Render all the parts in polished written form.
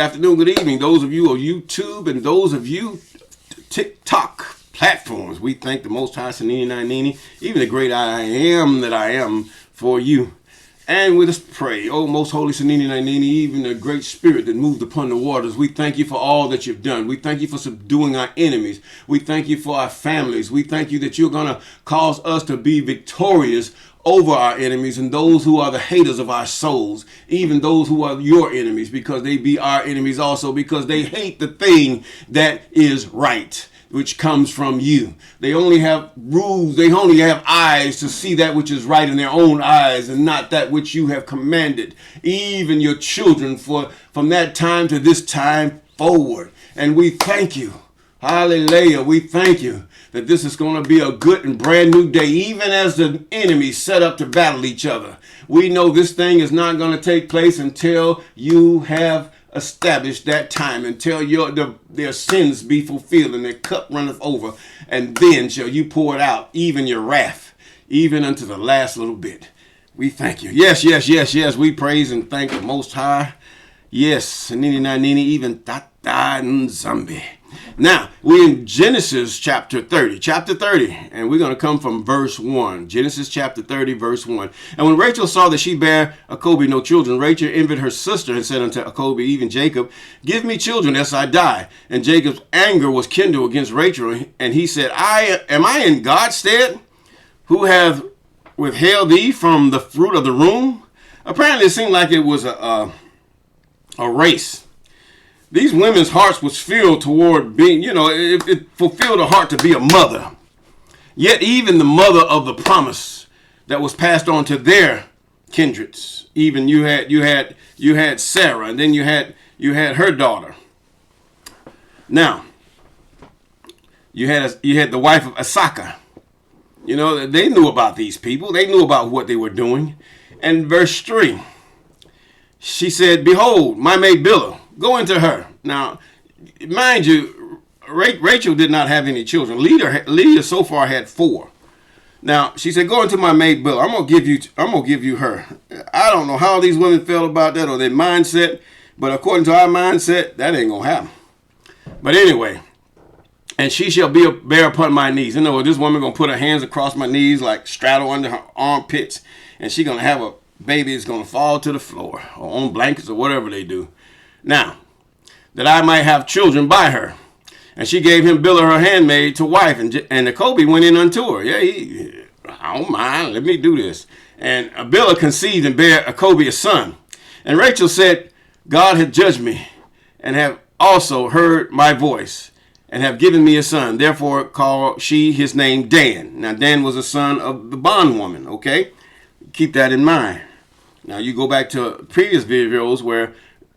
afternoon, good evening. Those of you on YouTube and those of you TikTok platforms, we thank the Most High Sanini Nini, even the great I am that I am for you. And we just pray, oh most holy Sanini Nini, even the great spirit that moved upon the waters. We thank you for all that you've done. We thank you for subduing our enemies. We thank you for our families. We thank you that you're going to cause us to be victorious over our enemies and those who are the haters of our souls, even those who are your enemies, because they be our enemies also, because they hate the thing that is right, which comes from you. They only have rules. They only have eyes to see that which is right in their own eyes and not that which you have commanded, even your children, from that time to this time forward. And we thank you. Hallelujah. We thank you that this is going to be a good and brand new day, even as the enemies set up to battle each other. We know this thing is not going to take place until you have established that time, until their sins be fulfilled and their cup runneth over, and then shall you pour it out, even your wrath, even unto the last little bit. We thank you. Yes, yes, yes, yes. We praise and thank the Most High. Yes, Nini na Nini, even Tata and Zambi. Now, we're in Genesis chapter 30, and we're going to come from verse 1. Genesis chapter 30, verse 1. And when Rachel saw that she bare Acob no children, Rachel envied her sister and said unto Acob, even Jacob, give me children, lest I die. And Jacob's anger was kindled against Rachel, and he said, am I in God's stead, who hath withheld thee from the fruit of the womb? Apparently, it seemed like it was a race. These women's hearts was filled toward being, it fulfilled a heart to be a mother. Yet even the mother of the promise that was passed on to their kindreds. Even you had Sarah, and then you had her daughter. Now, you had the wife of Asaka. They knew about these people. They knew about what they were doing. And verse 3, she said, behold, my maid Bilhah, go into her. Now, mind you, Rachel did not have any children. Leah so far had 4. Now, she said, go into my maid Bilhah. I'm gonna give you her. I don't know how these women felt about that or their mindset, but according to our mindset, that ain't gonna happen. But anyway, and she shall bear upon my knees. In other words, this woman gonna put her hands across my knees, like straddle under her armpits, and she gonna have a baby is gonna fall to the floor or on blankets or whatever they do. Now, that I might have children by her. And she gave him Bilhah her handmaid to wife, and Acob went in unto her. Yeah, I don't mind, let me do this. And Bilhah conceived and bare Acob a son. And Rachel said, God hath judged me, and have also heard my voice, and have given me a son. Therefore called she his name Dan. Now Dan was a son of the bondwoman, okay? Keep that in mind. Now you go back to previous videos where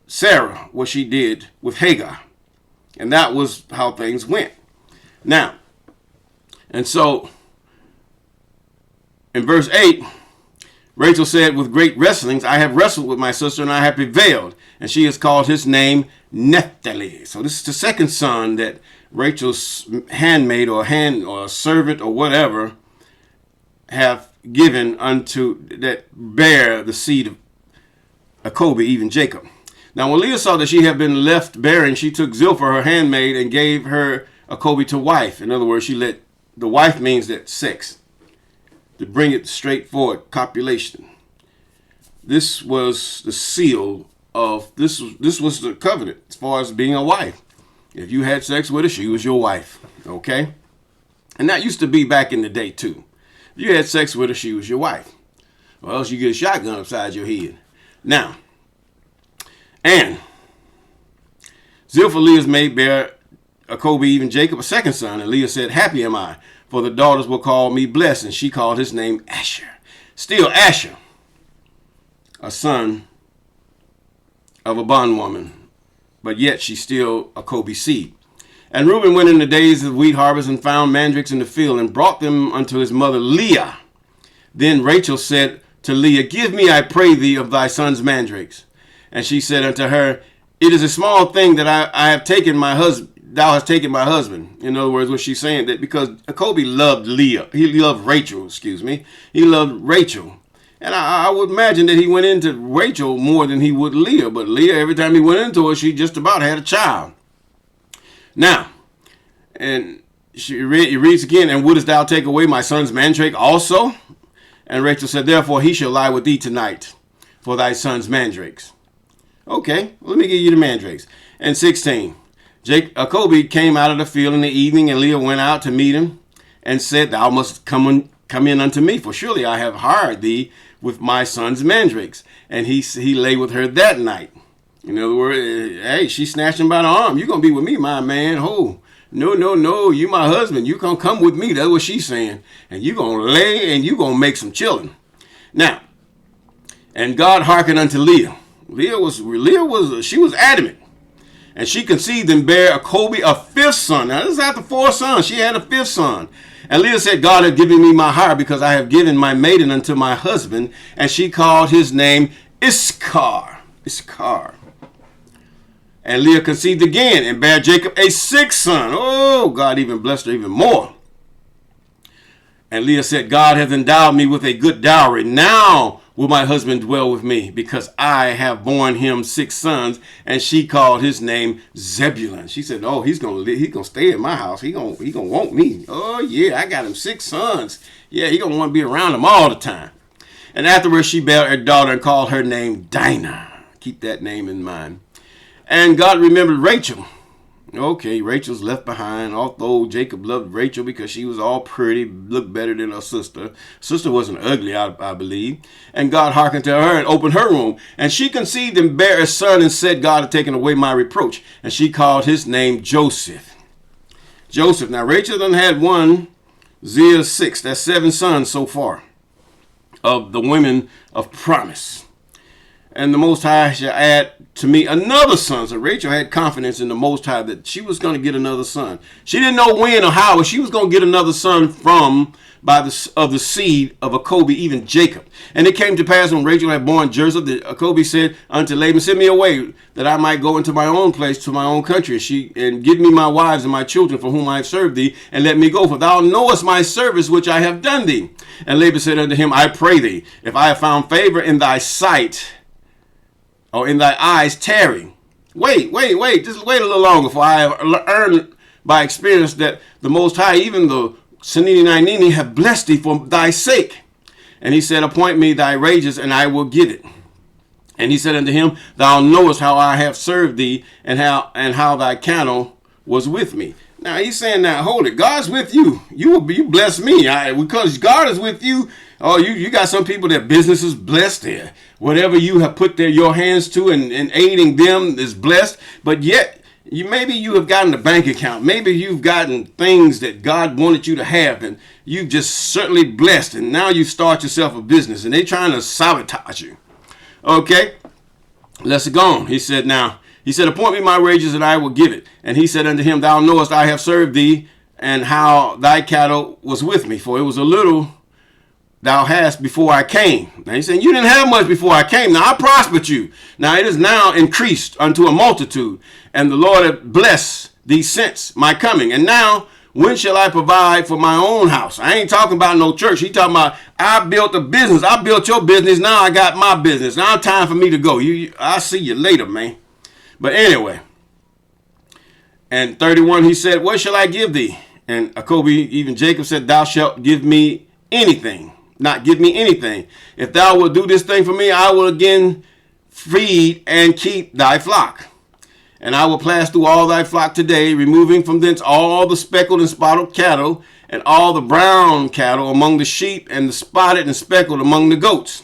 Sarah, what she did with Hagar. And that was how things went. Now, and so in verse 8, Rachel said, with great wrestlings, I have wrestled with my sister and I have prevailed. And she has called his name Naphtali. So this is the second son that Rachel's handmaid or servant or whatever have given unto that bear the seed of Acob, even Jacob. Now when Leah saw that she had been left barren, she took Zilpah her handmaid and gave her Acob to wife. In other words, she let the wife means that sex, to bring it straightforward, copulation. This was the seal of this was the covenant as far as being a wife. If you had sex with her, she was your wife. Okay? And that used to be back in the day too. If you had sex with her, she was your wife. Or else you get a shotgun upside your head. Now, and Zilpah Leah's maid bare Acob, even Jacob, a second son. And Leah said, happy am I, for the daughters will call me blessed. And she called his name Asher. Still Asher, a son of a bondwoman, but yet she still Acob's seed. And Reuben went in the days of wheat harvest and found mandrakes in the field and brought them unto his mother Leah. Then Rachel said to Leah, give me, I pray thee, of thy son's mandrakes. And she said unto her, it is a small thing that I have taken my husband. Thou hast taken my husband. In other words, what she's saying, that because Acob loved Leah, he loved Rachel, He loved Rachel. And I would imagine that he went into Rachel more than he would Leah. But Leah, every time he went into her, she just about had a child. Now, and he reads again, and wouldest thou take away my son's mandrake also? And Rachel said, therefore he shall lie with thee tonight for thy son's mandrakes. Okay, let me give you the mandrakes. And 16, Acob came out of the field in the evening, and Leah went out to meet him and said, thou must come in unto me, for surely I have hired thee with my son's mandrakes. And he lay with her that night. In other words, hey, she snatched him by the arm. You're going to be with me, my man. Oh, no, you my husband. You going to come with me. That's what she's saying. And you going to lay and you going to make some children. Now, and God hearkened unto Leah. Leah was adamant. And she conceived and bare Acob a fifth son. Now, this is after 4 sons. She had a 5th son. And Leah said, God hath given me my hire, because I have given my maiden unto my husband. And she called his name Issachar. And Leah conceived again and bare Jacob a 6th son. Oh, God even blessed her even more. And Leah said, God hath endowed me with a good dowry. Now will my husband dwell with me, because I have borne him 6 sons. And she called his name Zebulun. She said, oh, he's gonna stay in my house. He gonna want me. Oh yeah, I got him 6 sons. Yeah, he gonna want to be around them all the time. And afterwards she bare a daughter and called her name Dinah. Keep that name in mind. And God remembered Rachel. Okay, Rachel's left behind, although Jacob loved Rachel because she was all pretty, looked better than her sister. Sister wasn't ugly, I believe. And God hearkened to her and opened her womb. And she conceived and bare a son, and said, God hath taken away my reproach. And she called his name Joseph. Now Rachel done had 1, Zillah 6. That's 7 sons so far of the women of promise. And the Most High shall add to me another son. So Rachel had confidence in the Most High that she was going to get another son. She didn't know when or how, but she was going to get another son of the seed of Acob, even Jacob. And it came to pass when Rachel had born Joseph, that Acob said unto Laban, send me away, that I might go into my own place, to my own country, and give me my wives and my children, for whom I have served thee, and let me go, for thou knowest my service which I have done thee. And Laban said unto him, I pray thee, if I have found favor in thy sight, or in thy eyes, tarry. Wait. Just wait a little longer, for I have earned by experience that the Most High, even the Sanini Nini, have blessed thee for thy sake. And he said, appoint me thy wages, and I will give it. And he said unto him, thou knowest how I have served thee, and how thy cattle was with me. Now he's saying, now hold it, God's with you. You bless me, because God is with you. Oh, you got some people that business is blessed there. Whatever you have put your hands to and aiding them is blessed. But yet, maybe you have gotten a bank account. Maybe you've gotten things that God wanted you to have, and you've just certainly blessed. And now you start yourself a business, and they're trying to sabotage you. Okay, let's go on. He said, appoint me my wages, and I will give it. And he said unto him, thou knowest I have served thee, and how thy cattle was with me. For it was a little thou hast before I came. Now he's saying, you didn't have much before I came. Now I prospered you. Now it is now increased unto a multitude. And the Lord hath blessed thee since my coming. And now, when shall I provide for my own house? I ain't talking about no church. He talking about, I built a business. I built your business. Now I got my business. Now it's time for me to go. I'll see you later, man. But anyway. And 31, he said, what shall I give thee? And Acob, even Jacob, said, thou shalt give me anything. Not give me anything. If thou wilt do this thing for me, I will again feed and keep thy flock. And I will pass through all thy flock today, removing from thence all the speckled and spotted cattle, and all the brown cattle among the sheep, and the spotted and speckled among the goats.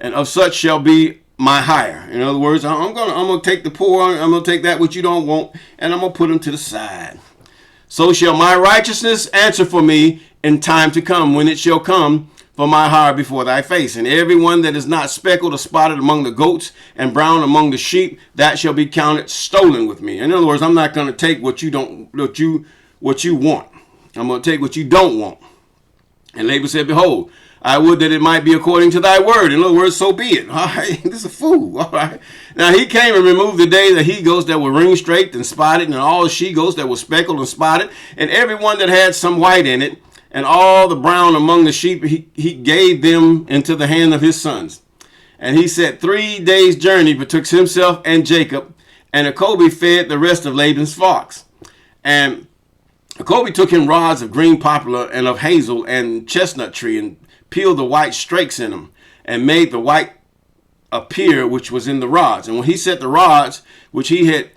And of such shall be my hire. In other words, I'm gonna take the poor, I'm gonna take that which you don't want, and I'm gonna put them to the side. So shall my righteousness answer for me in time to come, when it shall come for my hire before thy face. And everyone that is not speckled or spotted among the goats, and brown among the sheep, that shall be counted stolen with me. In other words, I'm not going to take what you want. I'm going to take what you don't want. And Laban said, behold, I would that it might be according to thy word. In other words, so be it. All right, this is a fool. All right. Now he came and removed the day the he goats that were ring straked and spotted, and all the she goats that were speckled and spotted, and every one that had some white in it. And all the brown among the sheep he gave them into the hand of his sons. And he set 3 days' journey betwixt himself and Jacob, and acob fed the rest of Laban's flocks. And acob took him rods of green poplar and of hazel and chestnut tree, and peeled the white strakes in them, and made the white appear which was in the rods. And when he set the rods which he had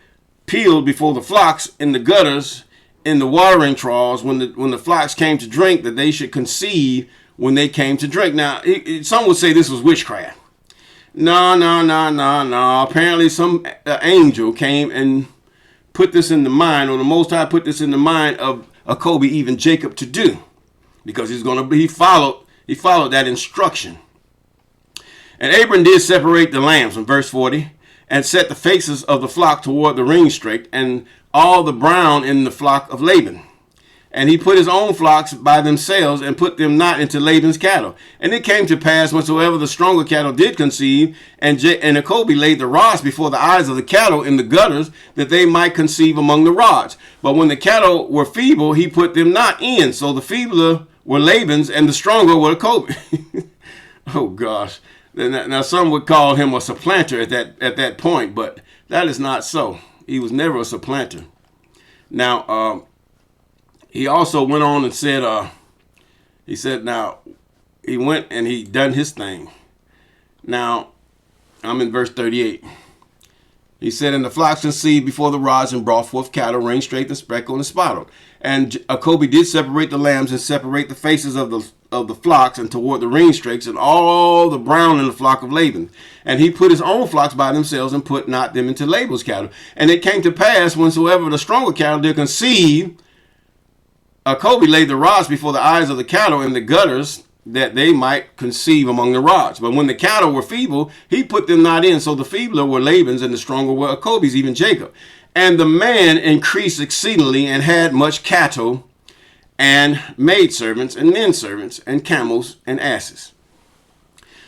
peeled before the flocks in the gutters, in the watering troughs, when the flocks came to drink, that they should conceive when they came to drink. Now, some would say this was witchcraft. No. Apparently, some angel came and put this in the mind, or the Most High put this in the mind of acob, even Jacob, to do, because he followed that instruction. And Abram did separate the lambs, in verse 40, and set the faces of the flock toward the ringstake, and all the brown in the flock of Laban. And he put his own flocks by themselves, and put them not into Laban's cattle. And it came to pass, whensoever the stronger cattle did conceive, and acob laid the rods before the eyes of the cattle in the gutters, that they might conceive among the rods. But when the cattle were feeble, he put them not in. So the feebler were Laban's, and the stronger were acob. Oh gosh. Now some would call him a supplanter at that point, but that is not so. He was never a supplanter. Now, he also went on and said, now, he went and he done his thing. Now, I'm in verse 38. He said, and the flocks conceived before the rods, and brought forth cattle, ring straight and speckled and spotted. And acob did separate the lambs, and separate the faces of the flocks, and toward the ringstrakes, and all the brown in the flock of Laban. And he put his own flocks by themselves, and put not them into Laban's cattle. And it came to pass, whensoever the stronger cattle did conceive, acob laid the rods before the eyes of the cattle in the gutters, that they might conceive among the rods. But when the cattle were feeble, he put them not in. So the feebler were Laban's, and the stronger were acob's, even Jacob. And the man increased exceedingly, and had much cattle, and maidservants, and men servants, and camels, and asses.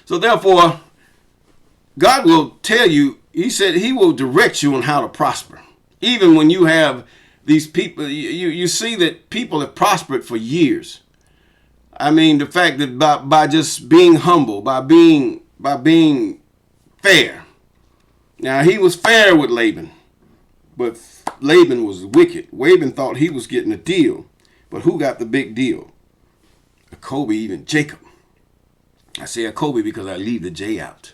So therefore, God will tell you, he said he will direct you on how to prosper. Even when you have these people, you see that people have prospered for years. I mean, the fact that by just being humble, by being fair. Now, he was fair with Laban, but Laban was wicked. Laban thought he was getting a deal, but who got the big deal? acob, even Jacob. I say acob because I leave the J out.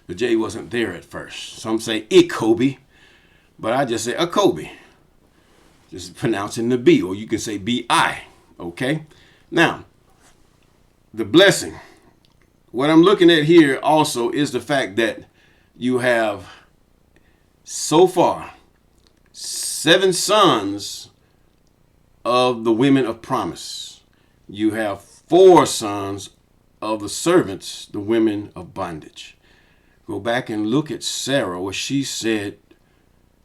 The J wasn't there at first. Some say acob, but I just say acob. Just pronouncing the B, or you can say B-I. Okay? Now, the blessing. What I'm looking at here also is the fact that you have so far 7 sons of the women of promise. You have 4 sons of the servants, the women of bondage. Go back and look at Sarah, what she said,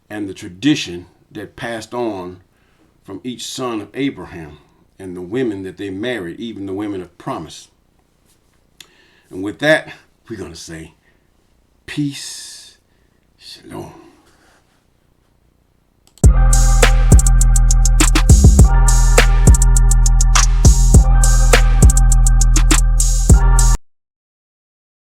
and the tradition that passed on from each son of Abraham, and the women that they married, even the women of promise. And with that, we're going to say peace, shalom.